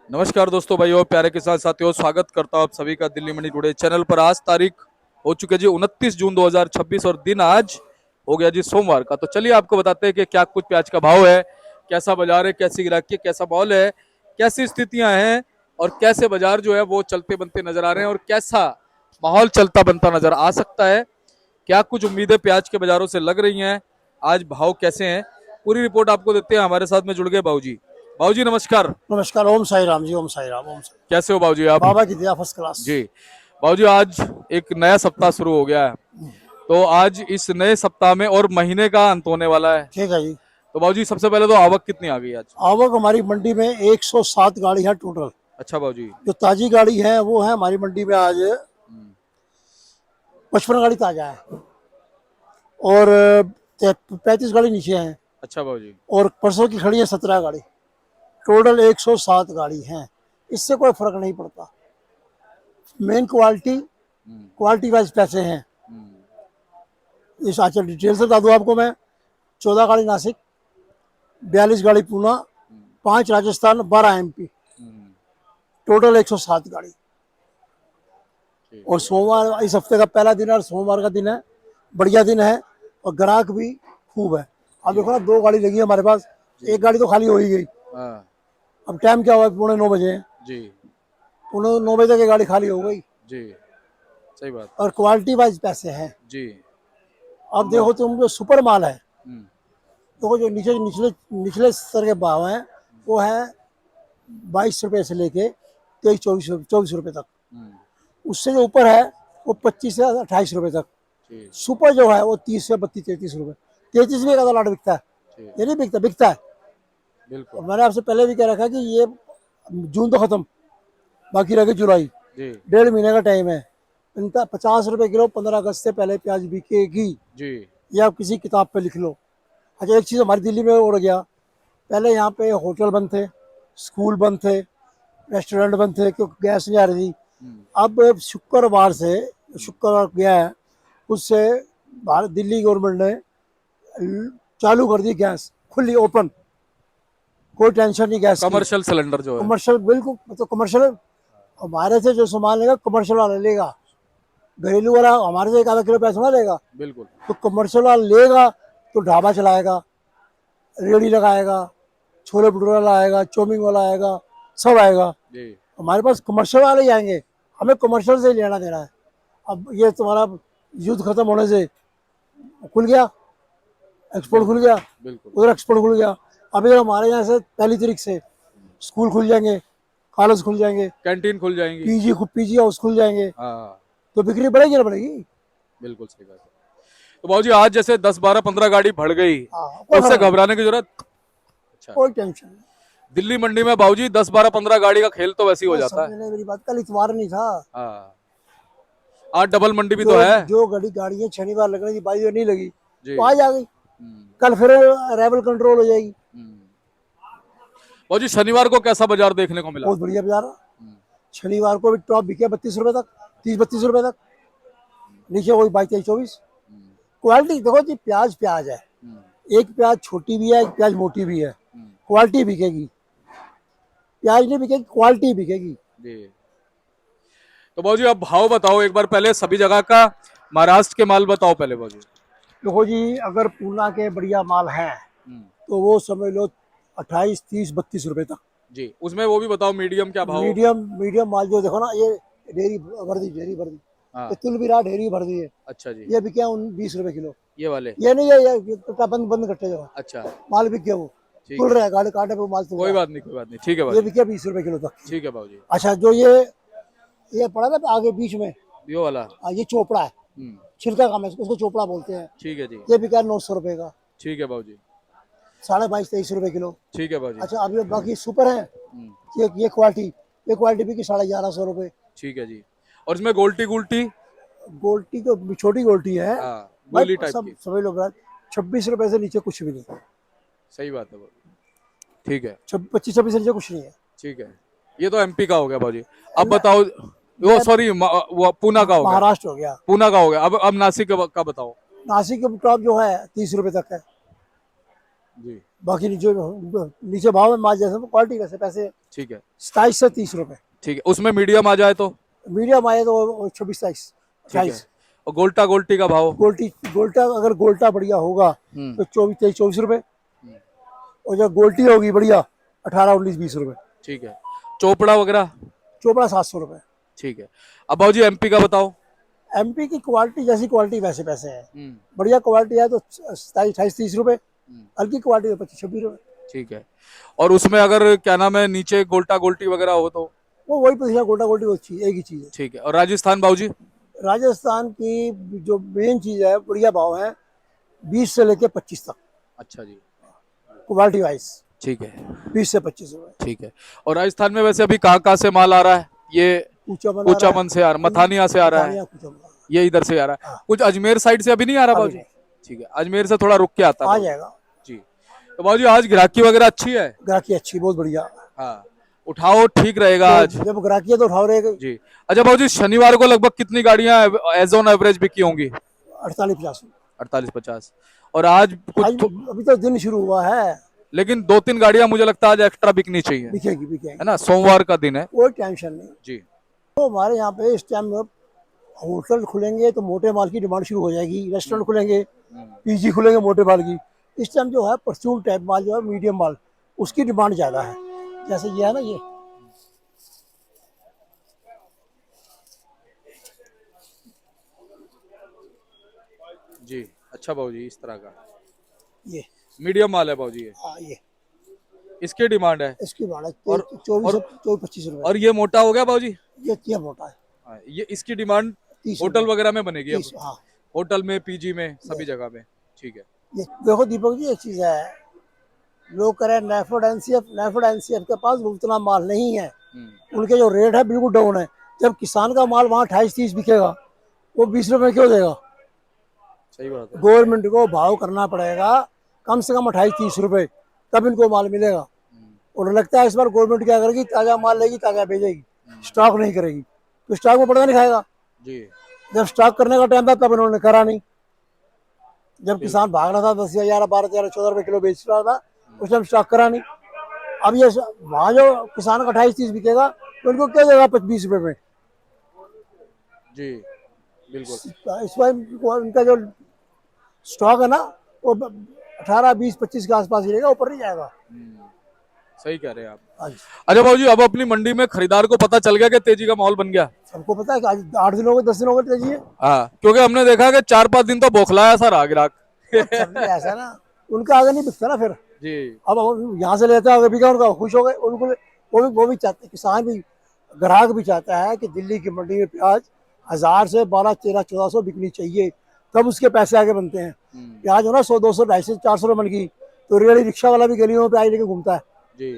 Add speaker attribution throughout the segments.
Speaker 1: नमस्कार दोस्तों, भाइयों और प्यारे किसान साथियों, स्वागत करता हूं आप सभी का दिल्ली मंडी टुडे चैनल पर। आज तारीख हो चुके जी 29 जून 2026 और दिन आज हो गया जी सोमवार का। तो चलिए आपको बताते हैं कि क्या कुछ प्याज का भाव है, कैसा बाजार है, कैसी गिराकी, कैसा माहौल है, कैसी स्थितियां हैं और कैसे बाजार जो है वो चलते बनते नजर आ रहे हैं और कैसा माहौल चलता बनता नजर आ सकता है। क्या कुछ उम्मीदें प्याज के बाजारों से लग रही हैं, आज भाव कैसे हैं, पूरी रिपोर्ट आपको देते हैं। हमारे साथ में जुड़ गए बाबूजी। बाबूजी नमस्कार।
Speaker 2: नमस्कार। ओम साई राम जी। ओम साई राम। ओम साई।
Speaker 1: कैसे हो बाबूजी आप?
Speaker 2: बाबा की दया, फर्स्ट क्लास।
Speaker 1: जी बाबूजी, आज एक नया सप्ताह शुरू हो गया है, तो आज इस नए सप्ताह में और महीने का अंत होने वाला है।
Speaker 2: ठीक है जी।
Speaker 1: तो बाबूजी सबसे पहले तो आवक कितनी आ गई आज?
Speaker 2: आवक हमारी मंडी में 107 गाड़ी है टोटल।
Speaker 1: अच्छा बाबूजी।
Speaker 2: जो ताजी गाड़ी है वो है हमारी मंडी में आज
Speaker 1: हम्म,
Speaker 2: 55 गाड़ी ताजा है और 35 गाड़ी नीचे है।
Speaker 1: अच्छा बाबूजी।
Speaker 2: और परसों की खड़ी है 17 गाड़ी। टोटल 107 गाड़ी हैं। इससे कोई फर्क नहीं पड़ता। मेन क्वालिटी,
Speaker 1: हम्म,
Speaker 2: क्वालिटी वाइज पैसे हैं।
Speaker 1: हम्म,
Speaker 2: इस अच्छा डिटेल से बता दूं आपको मैं। 14 गाड़ी नासिक, 42 गाड़ी पूना, 5 राजस्थान, 12 एमपी।
Speaker 1: हम्म,
Speaker 2: टोटल 107 गाड़ी।
Speaker 1: ठीक।
Speaker 2: और सोमवार इस हफ्ते का पहला दिन है और सोमवार का दिन है। बढ़िया दिन है और ग्राहक भी खूब है। अब देखो ना, 2 गाड़ी लगी है हमारे पास। एक गाड़ी तो खाली हो ही गई।
Speaker 1: हाँ।
Speaker 2: अब टाइम क्या हुआ है? 8:45 है।
Speaker 1: जी।
Speaker 2: 8:45 तक ये गाड़ी खाली हो गई।
Speaker 1: जी। सही बात।
Speaker 2: और क्वालिटी वाइज पैसे हैं।
Speaker 1: जी।
Speaker 2: अब देखो तुम, जो सुपर माल है,
Speaker 1: हम्म,
Speaker 2: देखो जो नीचे निचले निचले स्तर के भाव हैं वो है 22 रुपये से लेके 23-24 रुपये तक।
Speaker 1: हम्म,
Speaker 2: उससे जो ऊपर है वो 25 से 28 रुपये तक।
Speaker 1: ठीक।
Speaker 2: सुपर जो है वो 30 से 32-33 रुपये। 33 भी का लाट बिकता है।
Speaker 1: ठीक।
Speaker 2: ये नहीं बिकता, बिकता है।
Speaker 1: बिल्कुल।
Speaker 2: और मैंने आपसे पहले भी कह रखा कि ये जून तो खत्म, बाकी रह गई जुलाई।
Speaker 1: जी।
Speaker 2: 1.5 महीने का टाइम है। इनका 50 रुपये किलो 15 अगस्त से पहले प्याज बिकेगी।
Speaker 1: जी।
Speaker 2: ये आप किसी किताब पे लिख लो। अच्छा, एक चीज़ हमारी दिल्ली में और गया। पहले यहाँ पे होटल बंद थे, स्कूल बंद थे, रेस्टोरेंट बंद थे क्योंकि गैस नहीं आ रही थी।
Speaker 1: हम्म,
Speaker 2: अब शुक्रवार से, शुक्रवार गया है उससे, भारत दिल्ली गवर्नमेंट ने चालू कर दी गैस खुली, ओपन। कोई टेंशन नहीं गैस की।
Speaker 1: कमर्शियल सिलेंडर जो है।
Speaker 2: कमर्शियल, बिल्कुल तो कमर्शियल। हमारे से जो सामान लेगा कमर्शियल वाला लेगा। घरेलू वाला हमारे से 1 आधा किलो पैसा ना लेगा।
Speaker 1: बिल्कुल।
Speaker 2: तो कमर्शियल वाला लेगा तो ढाबा चलाएगा, रेड़ी लगाएगा, छोले भटूरे वाला आएगा, चाउमीन वाला आएगा, सब आएगा।
Speaker 1: जी।
Speaker 2: हमारे पास कमर्शियल वाले ही आएंगे। हमें कमर्शियल से ही लेना देना है। अब ये तुम्हारा युद्ध खत्म होने से खुल गया, एक्सपोर्ट खुल गया,
Speaker 1: बिल्कुल।
Speaker 2: उधर एक्सपोर्ट खुल गया। अभी हमारे यहाँ से 1 तारीख से स्कूल खुल जाएंगे, कॉलेज खुल जाएंगे,
Speaker 1: कैंटीन खुल जाएंगी।
Speaker 2: पीजी हाउस खुल जाएंगे।
Speaker 1: हाँ।
Speaker 2: तो बिक्री बढ़ेगी ना बढ़ेगी।
Speaker 1: बिल्कुल सही बात है। तो बाबूजी, आज जैसे 10 12 15 गाड़ी बढ़ गई
Speaker 2: हाँ,
Speaker 1: तो
Speaker 2: कोई
Speaker 1: उससे
Speaker 2: फर्क नहीं,
Speaker 1: घबराने की जरूरत? अच्छा।
Speaker 2: कोई टेंशन नहीं।
Speaker 1: दिल्ली मंडी में बाबूजी 10 12 15 गाड़ी का खेल तो वैसे ही हो
Speaker 2: वो
Speaker 1: जाता है।
Speaker 2: समझ नहीं मेरी बात, कल इतवार नहीं था।
Speaker 1: हाँ। आज डबल मंडी भी
Speaker 2: जो
Speaker 1: तो है।
Speaker 2: जो गाड़ियाँ शनिवार लगने की बाई नहीं लगी
Speaker 1: जी।
Speaker 2: तो आज आ गई।
Speaker 1: हम्म,
Speaker 2: कल फिर अराइवल कंट्रोल हो जाएगी।
Speaker 1: हम्म। बाबूजी, शनिवार को कैसा बाजार देखने को मिला?
Speaker 2: बहुत बढ़िया बाजार है।
Speaker 1: हम्म,
Speaker 2: शनिवार को भी टॉप बिके 32 रुपये तक, 30-32 रुपये तक। नीचे वही 22-23-24।
Speaker 1: हम्म,
Speaker 2: क्वालिटी देखो जी, प्याज प्याज है।
Speaker 1: हम्म,
Speaker 2: एक प्याज छोटी भी है, एक प्याज मोटी भी है।
Speaker 1: हम्म,
Speaker 2: क्वालिटी बिकेगी। प्याज नहीं बिकेगी, क्वालिटी बिकेगी।
Speaker 1: जी। तो बाबूजी अब भाव बताओ एक बार पहले सभी जगह का, महाराष्ट्र के माल बताओ पहले बाबूजी।
Speaker 2: देखो जी, अगर पूना के बढ़िया माल है
Speaker 1: हम्म,
Speaker 2: तो वो समझ लो 28-30-32 रुपये तक।
Speaker 1: जी। उसमें वो भी बताओ मीडियम क्या भाव?
Speaker 2: मीडियम मीडियम माल जो देखो ना, ये ढेरी भर दी ये
Speaker 1: हाँ।
Speaker 2: तुल भी रहा, ढेरी भर दी है।
Speaker 1: अच्छा जी।
Speaker 2: ये बिके 20 रुपये किलो।
Speaker 1: ये वाले।
Speaker 2: ये नहीं, ये कट्टा बंद बंद कट्टे जो
Speaker 1: अच्छा।
Speaker 2: माल बिक गया वो।
Speaker 1: ठीक
Speaker 2: तुल
Speaker 1: है।
Speaker 2: रहा है, गाड़ी काटे पे माल तुल
Speaker 1: कोई
Speaker 2: रहा
Speaker 1: बात नहीं, कोई बात नहीं, ठीक है
Speaker 2: है। ये
Speaker 1: बाबूजी।
Speaker 2: बिके 20 रुपये किलो तक।
Speaker 1: ठीक है बाबूजी।
Speaker 2: अच्छा, जो ये पड़ा ना आगे बीच में,
Speaker 1: यो वाला।
Speaker 2: ये चोपड़ा है।
Speaker 1: हम्म,
Speaker 2: छिलका काम है, उसको चोपड़ा बोलते हैं।
Speaker 1: ठीक है जी।
Speaker 2: ये बिका 900 रुपये का,
Speaker 1: ठीक है बाबूजी।
Speaker 2: 22-23 रुपये किलो।
Speaker 1: ठीक है बाबूजी।
Speaker 2: अच्छा, अभी बाकी सुपर है।
Speaker 1: हम्म,
Speaker 2: ये क्वालिटी बिकी 1150 रुपये।
Speaker 1: ठीक है जी। और इसमें गोल्टी गुल्टी?
Speaker 2: गोल्टी तो छोटी गोल्टी है
Speaker 1: हाँ,
Speaker 2: भाई।
Speaker 1: गोली टाइप
Speaker 2: सब
Speaker 1: की।
Speaker 2: सभी लोग 26 रुपये से नीचे कुछ भी नहीं।
Speaker 1: सही बात है बाबूजी। ठीक है।
Speaker 2: 25-26 से नीचे कुछ नहीं है।
Speaker 1: ठीक है। ये तो एमपी का हो गया बाबूजी। अब बताओ, वो
Speaker 2: मैं
Speaker 1: सॉरी, वो पूना का हो गया।
Speaker 2: महाराष्ट्र हो गया।
Speaker 1: पूना का हो गया। अब नासिक का बताओ।
Speaker 2: नासिक के टॉप जो है 30 रुपये तक है।
Speaker 1: जी
Speaker 2: बाकी नीचे नीचे भाव में माल जैसे क्वालिटी कैसे पैसे
Speaker 1: ठीक है
Speaker 2: 27 से 30 रुपए।
Speaker 1: ठीक है। उसमें मीडियम आ जाए तो
Speaker 2: मीडियम आए तो 26 27
Speaker 1: ठीक है।
Speaker 2: 28।
Speaker 1: और गोल्टा गोल्टी का भाव?
Speaker 2: गोल्टी गोल्टा अगर गोल्टा बढ़िया होगा
Speaker 1: हम्म
Speaker 2: तो 24 23 24 रुपए। और जब गोल्टी होगी बढ़िया 18 19 20 रुपए।
Speaker 1: ठीक है। चोपड़ा वगैरह?
Speaker 2: चोपड़ा 700 रुपए।
Speaker 1: ठीक है। अब भाजी एमपी का बताओ।
Speaker 2: एमपी की क्वालिटी जैसी क्वालिटी वैसे पैसे हैं।
Speaker 1: हम्म
Speaker 2: बढ़िया क्वालिटी है तो 27 28 30 रुपए।
Speaker 1: हम्म,
Speaker 2: हल्की क्वालिटी है 25 26 रुपए।
Speaker 1: ठीक है। और उसमें अगर क्या नाम है नीचे गोल्टा गोल्टी वगैरह हो तो?
Speaker 2: वो वही पैसा गोल्टा गोल्टी वो चीज एक ही चीज है।
Speaker 1: ठीक है। और राजस्थान भाजी?
Speaker 2: राजस्थान की जो मेन चीज है बढ़िया भाव है 20 से लेके 25 तक
Speaker 1: अच्छा जी।
Speaker 2: Quality wise.
Speaker 1: ठीक है
Speaker 2: 20 से 25 रुपए।
Speaker 1: ठीक है। और राजस्थान में वैसे अभी कहाँ से माल आ रहा है? ये
Speaker 2: ऊंचा बना रहा है।
Speaker 1: कोचामन से आ रहा, मथानिया से आ रहा है,
Speaker 2: मथानिया कुछ बना रहा
Speaker 1: ये इधर से आ रहा
Speaker 2: है।
Speaker 1: है।
Speaker 2: हाँ,
Speaker 1: कुछ अजमेर साइड से अभी नहीं आ रहा
Speaker 2: अभी
Speaker 1: भाजी?
Speaker 2: नहीं
Speaker 1: ठीक है, अजमेर से थोड़ा रुक के आता
Speaker 2: आ
Speaker 1: भाजी।
Speaker 2: जाएगा।
Speaker 1: जी। तो भाजी आज ग्राहकी वगैरह अच्छी है?
Speaker 2: ग्राहकी अच्छी बहुत बढ़िया।
Speaker 1: हाँ। उठाओ ठीक रहेगा आज।
Speaker 2: जब ग्राहकी है तो उठाओ रहेगा।
Speaker 1: जी। अच्छा भाजी, शनिवार को लगभग कितनी गाड़ियां एज ऑन एवरेज बिकी होंगी?
Speaker 2: 48 50।
Speaker 1: 48 50। और आज कुछ
Speaker 2: आज अभी तो दिन शुरू हुआ है।
Speaker 1: लेकिन 2 3 गाड़ियां मुझे लगता है आज एक्स्ट्रा बिकनी चाहिए,
Speaker 2: बिकेगी
Speaker 1: है
Speaker 2: बिकेगी।
Speaker 1: ना? सोमवार का दिन है।
Speaker 2: कोई टेंशन नहीं।
Speaker 1: जी।
Speaker 2: तो हमारे यहाँ पे इस टाइम होटल खुलेंगे तो मोटे माल की डिमांड शुरू हो जाएगी। रेस्टोरेंट खुलेंगे, पीजी खुलेंगे मोटे माल की। इस टाइम जो है परफ्यूम टाइप माल जो है मीडियम माल उसकी डिमांड ज्यादा है। जैसे ये है ना ये
Speaker 1: जी। अच्छा भाजी, इस तरह का
Speaker 2: ये
Speaker 1: मीडियम माल है भाजी, ये
Speaker 2: हाँ ये
Speaker 1: इसकी डिमांड है।
Speaker 2: इसकी डिमांड है
Speaker 1: और
Speaker 2: 24 25 रुपए।
Speaker 1: और ये मोटा हो गया भाजी?
Speaker 2: ये मोटा है
Speaker 1: हाँ, ये इसकी डिमांड
Speaker 2: 30
Speaker 1: होटल
Speaker 2: रुपए।
Speaker 1: वगैरह में बनेगी अब?
Speaker 2: 30 हाँ।
Speaker 1: होटल में, पीजी में, सभी जगह में। ठीक है।
Speaker 2: ये देखो दीपक जी एक चीज है। लोग कह रहे हैं नैफोड एनसीएफ के पास उतना माल नहीं है। उनके जो रेट है बिल्कुल डाउन है। जब किसान का माल वहाँ 28 30 बिकेगा वो 20 रुपए क्यों देगा?
Speaker 1: सही बात है।
Speaker 2: गवर्नमेंट को भाव करना पड़ेगा कम से कम 28 30 रुपए तब इनको माल मिलेगा। और लगता है इस बार गवर्नमेंट क्या करेगी, ताजा माल लेगी ताजा भेजेगी, स्टॉक नहीं करेगी तो स्टॉक में पड़ता नहीं खाएगा।
Speaker 1: जी।
Speaker 2: जब स्टॉक करने का टाइम था तब इन्होंने करा नहीं। जब किसान भाग रहा था 10 11 12 13 14 रुपए किलो बेच रहा था उस टाइम स्टॉक करा नहीं। अब ये वहाँ जो किसान का 28 30 बिकेगा तो उनको क्या देगा 20 रुपए में।
Speaker 1: जी बिल्कुल।
Speaker 2: इस बार उनका जो स्टॉक है ना वो 18 20 25 के आसपास ही रहेगा, ऊपर नहीं जाएगा।
Speaker 1: सही कह रहे हैं आप।
Speaker 2: हाँ जी।
Speaker 1: अच्छा भाजी, अब अपनी मंडी में खरीदार को पता चल गया कि तेजी का माहौल बन गया?
Speaker 2: सबको पता है कि आज 8 दिन हो गए 10 दिन हो गए तेजी है।
Speaker 1: हाँ, क्योंकि हमने देखा कि 4 5 दिन तो बौखलाया सा रहा ग्राहक।
Speaker 2: ऐसा है ना उनका आगे नहीं बिकता ना फिर।
Speaker 1: जी।
Speaker 2: अब हम यहाँ से लेते हैं आगे बिका उनका खुश हो गए। उनको वो भी चाहते किसान भी ग्राहक भी चाहता है कि दिल्ली की मंडी में प्याज 1000 से 12 13 1400 बिकनी चाहिए तब उसके पैसे आगे बनते हैं। प्याज हो ना 100 200 250 400 रुपए मन की तो रेडी रिक्शा वाला भी गलियों में प्याज लेके घूमता है।
Speaker 1: जी।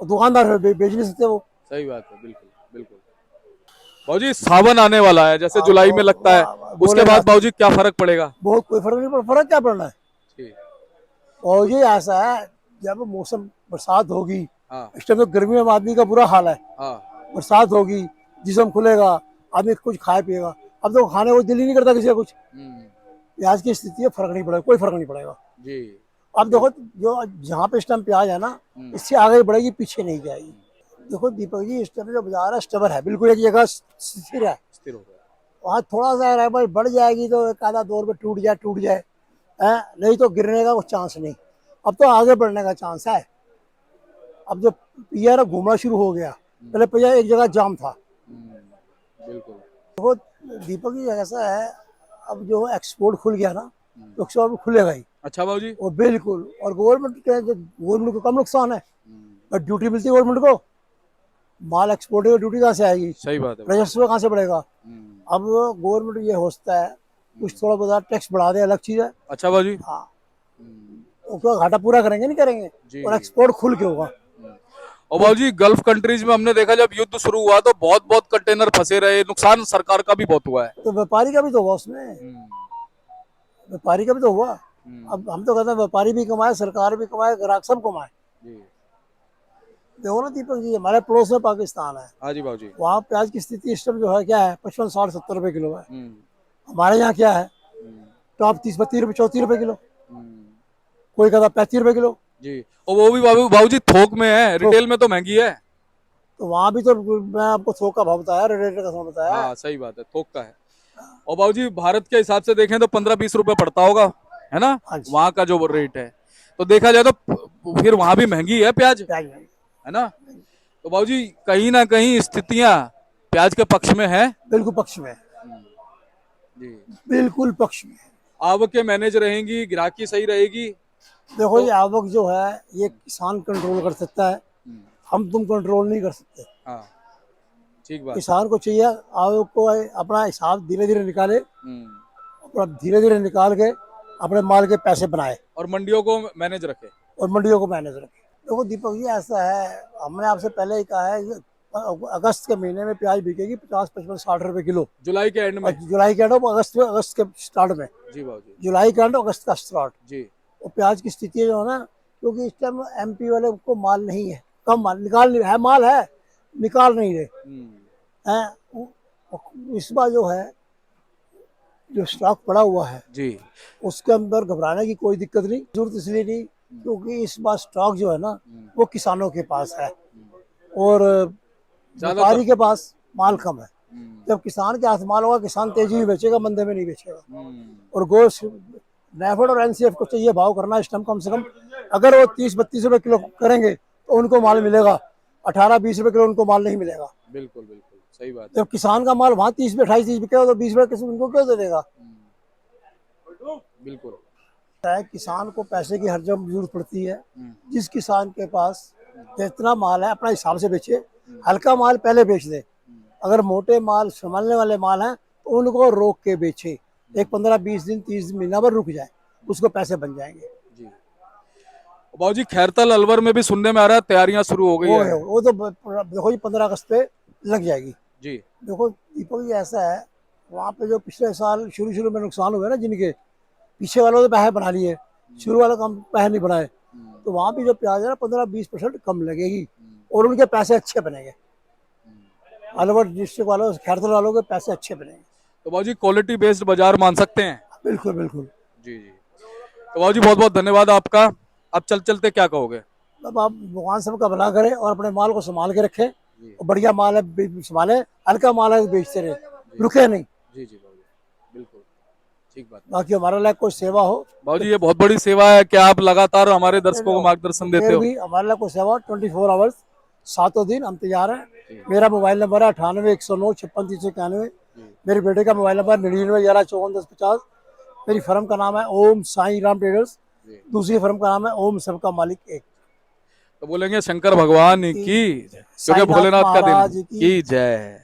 Speaker 2: और दुकानदार बेच नहीं सकते वो।
Speaker 1: सही बात है, बिल्कुल बिल्कुल। भाजी सावन आने वाला है, जैसे
Speaker 2: हाँ,
Speaker 1: जुलाई में लगता है, उसके
Speaker 2: बोले
Speaker 1: बाद भाजी क्या फर्क पड़ेगा?
Speaker 2: बहुत कोई फर्क नहीं पड़ा। फर्क क्या पड़ना है?
Speaker 1: जी।
Speaker 2: और ये ऐसा है जब मौसम बरसात होगी
Speaker 1: हाँ
Speaker 2: इस टाइम तो गर्मी में आदमी का बुरा हाल है।
Speaker 1: हाँ।
Speaker 2: बरसात होगी जिसम खुलेगा आदमी कुछ खाए पिएगा। अब तो खाने को दिल ही नहीं करता किसी का कुछ। प्याज की स्थिति है फर्क नहीं पड़ेगा, कोई फर्क नहीं पड़ेगा।
Speaker 1: जी।
Speaker 2: अब देखो जो जहाँ पे इस टाइम प्याज है ना इससे आगे बढ़ेगी पीछे नहीं जाएगी। देखो दीपक जी इस टाइम जो बाजार है स्टेबल है बिल्कुल एक जगह स्थिर है।
Speaker 1: स्थिर हो गया।
Speaker 2: वहाँ थोड़ा सा अगर बढ़ जाएगी तो एक आधा 2 रुपये टूट जाए है, नहीं तो गिरने का कुछ चांस नहीं। अब तो आगे बढ़ने का चांस है। अब जो पिया ना घूमना शुरू हो गया, पहले पिया एक जगह जाम था।
Speaker 1: बिल्कुल।
Speaker 2: देखो दीपक जी ऐसा है अब जो एक्सपोर्ट खुल गया ना तो एक्सपोर्ट खुलेगा ही।
Speaker 1: अच्छा भाजी।
Speaker 2: और बिल्कुल और गवर्नमेंट को कम नुकसान है पर ड्यूटी मिलती है गवर्नमेंट को। माल एक्सपोर्ट की ड्यूटी कहाँ से आएगी?
Speaker 1: सही बात है।
Speaker 2: राजस्व कहाँ से बढ़ेगा? अब गवर्नमेंट ये होता है कुछ थोड़ा बहुत टैक्स बढ़ा दे अलग चीज है।
Speaker 1: अच्छा भाजी।
Speaker 2: हाँ उसका घाटा पूरा करेंगे नहीं करेंगे
Speaker 1: जी।
Speaker 2: और एक्सपोर्ट खुल के होगा।
Speaker 1: और भाजी गल्फ कंट्रीज में हमने देखा जब युद्ध शुरू हुआ तो बहुत बहुत कंटेनर फंसे रहे, नुकसान सरकार का भी बहुत हुआ है।
Speaker 2: तो व्यापारी का भी तो हुआ उसमें। व्यापारी का भी तो हुआ। अब हम तो कहते हैं व्यापारी भी कमाए सरकार भी कमाए ग्राहक सब कमाए। देखो ना दीपक जी हमारे पड़ोस में पाकिस्तान है।
Speaker 1: हाँ जी भाजी।
Speaker 2: वहाँ प्याज की स्थिति इस टाइम जो है क्या है 55 60 70 रुपए किलो है। हमारे यहाँ क्या है टॉप 30 32 रुपए 34 रुपए किलो, कोई कहता 35 रुपए किलो।
Speaker 1: जी। और वो भी बाबूजी थोक में है, रिटेल में तो महंगी है।
Speaker 2: तो वहाँ भी तो मैं आपको थोक का भाव बताया, रेट का भाव बताया।
Speaker 1: हाँ सही बात है, थोक का है। और बाबूजी भारत के हिसाब से देखें तो 15-20 रुपए पड़ता होगा, है ना,
Speaker 2: हाँ जी।
Speaker 1: वहां का जो रेट है। तो देखा जाए तो फिर वहां भी महंगी है प्याज,
Speaker 2: प्याज में
Speaker 1: है ना। तो बाबूजी कहीं ना कहीं स्थितियां प्याज के पक्ष में है।
Speaker 2: बिल्कुल पक्ष में है,
Speaker 1: जी।
Speaker 2: बिल्कुल पक्ष में है।
Speaker 1: आवकें मैनेज रहेंगी, ग्राहकी सही रहेगी।
Speaker 2: देखो
Speaker 1: तो
Speaker 2: ये आवक जो है ये किसान कंट्रोल कर सकता है, हम तुम कंट्रोल नहीं कर सकते।
Speaker 1: हाँ ठीक बात है।
Speaker 2: किसान को चाहिए आवक को अपना हिसाब धीरे धीरे निकाले,
Speaker 1: हम्म।
Speaker 2: अपना धीरे धीरे निकाल के अपने माल के पैसे बनाए
Speaker 1: और मंडियों को मैनेज रखे।
Speaker 2: और मंडियों को मैनेज रखे। देखो दीपक जी ऐसा है, हमने आपसे पहले ही कहा है कि अगस्त के महीने में प्याज बिकेगी 50, 55, 60 रुपए किलो।
Speaker 1: जुलाई के एंड
Speaker 2: और
Speaker 1: में।
Speaker 2: जुलाई के एंड अगस्त के स्टार्ट में,
Speaker 1: जी बाबूजी।
Speaker 2: जुलाई का एंड अगस्त का स्टार्ट।
Speaker 1: जी।
Speaker 2: और प्याज की स्थिति जो है ना, क्योंकि इस टाइम एमपी वाले को माल नहीं है, कम माल निकाल नहीं है, माल है निकाल नहीं रहे हैं। इस बार जो है जो स्टॉक पड़ा हुआ है
Speaker 1: जी।
Speaker 2: उसके अंदर घबराने की कोई दिक्कत नहीं, जरूरत इसलिए नहीं क्योंकि इस बार स्टॉक जो है ना वो किसानों के पास है और
Speaker 1: ज्यादातर।
Speaker 2: व्यापारी के पास माल कम है। जब किसान के हाथ माल होगा किसान तेजी में बेचेगा, मंदे में नहीं बेचेगा। और गोश्त नैफेड और एनसीएफ को चाहिए भाव करना इस टाइम कम से कम, अगर वो 30-32 रुपए किलो करेंगे तो उनको माल मिलेगा, 18-20 रुपए किलो उनको माल नहीं मिलेगा।
Speaker 1: बिल्कुल बिल्कुल सही बात है।
Speaker 2: जब किसान का माल वहाँ 30 पे 28-30 बिकेगा तो 20 रुपए किसी उनको क्यों दे देगा।
Speaker 1: बिल्कुल।
Speaker 2: किसान को पैसे की हर जब जरूरत पड़ती है, जिस किसान के पास जितना माल है अपना हिसाब से बेचे, हल्का माल पहले बेच दे, अगर मोटे माल संभालने वाले माल हैं तो उनको रोक के बेचे, एक 15-20 दिन 30 दिन महीना भर रुक जाए, उसको पैसे बन जाएंगे।
Speaker 1: जी। बाबूजी खैरतल अलवर में भी सुनने में आ रहा है तैयारियां शुरू हो गई है।
Speaker 2: वो तो देखो जी 15 अगस्त पे लग जाएगी।
Speaker 1: जी।
Speaker 2: देखो दीपक जी ऐसा है, वहाँ पे जो पिछले साल शुरू में नुकसान हुए ना, जिनके पीछे वालों ने पैसे बना लिए, शुरू वालों का पैसे नहीं बनाए, तो वहाँ भी जो प्याज है ना 15-20% कम लगेगी और उनके पैसे अच्छे बनेंगे। अलवर डिस्ट्रिक्ट वालों खैरतल वालों के पैसे अच्छे बनेंगे।
Speaker 1: तो बाबूजी क्वालिटी बेस्ड बाजार मान सकते हैं।
Speaker 2: बिल्कुल बिल्कुल।
Speaker 1: जी जी। तो बाबूजी बहुत बहुत धन्यवाद आपका। अब चलते क्या कहोगे।
Speaker 2: अब आप भगवान सबका भला करें और अपने माल को संभाल के रखें, और बढ़िया माल है संभाले, हल्का माल है तो बेचते रहे, रुके नहीं।
Speaker 1: जी जी बाबूजी बिल्कुल ठीक बात।
Speaker 2: बाकी हमारे लिए कोई सेवा हो,
Speaker 1: बाबूजी ये बहुत बड़ी सेवा है कि आप लगातार हमारे दर्शकों को मार्गदर्शन देते
Speaker 2: फिर
Speaker 1: हो।
Speaker 2: भी हमारे लिए कोई सेवा 24 आवर्स, 7 दिन हम तैयार हैं। मेरा मोबाइल नंबर है 98-109-56-391। मेरे बेटे का मोबाइल नंबर 99-11-54-1050। मेरी फर्म का नाम है ओम साई राम ट्रेडर्स, दूसरी फर्म का नाम है ओम सबका मालिक एक।
Speaker 1: तो बोलेंगे शंकर भगवान की, क्योंकि
Speaker 2: साईनाथ
Speaker 1: भोलेनाथ का दिन
Speaker 2: महाराज
Speaker 1: की जय।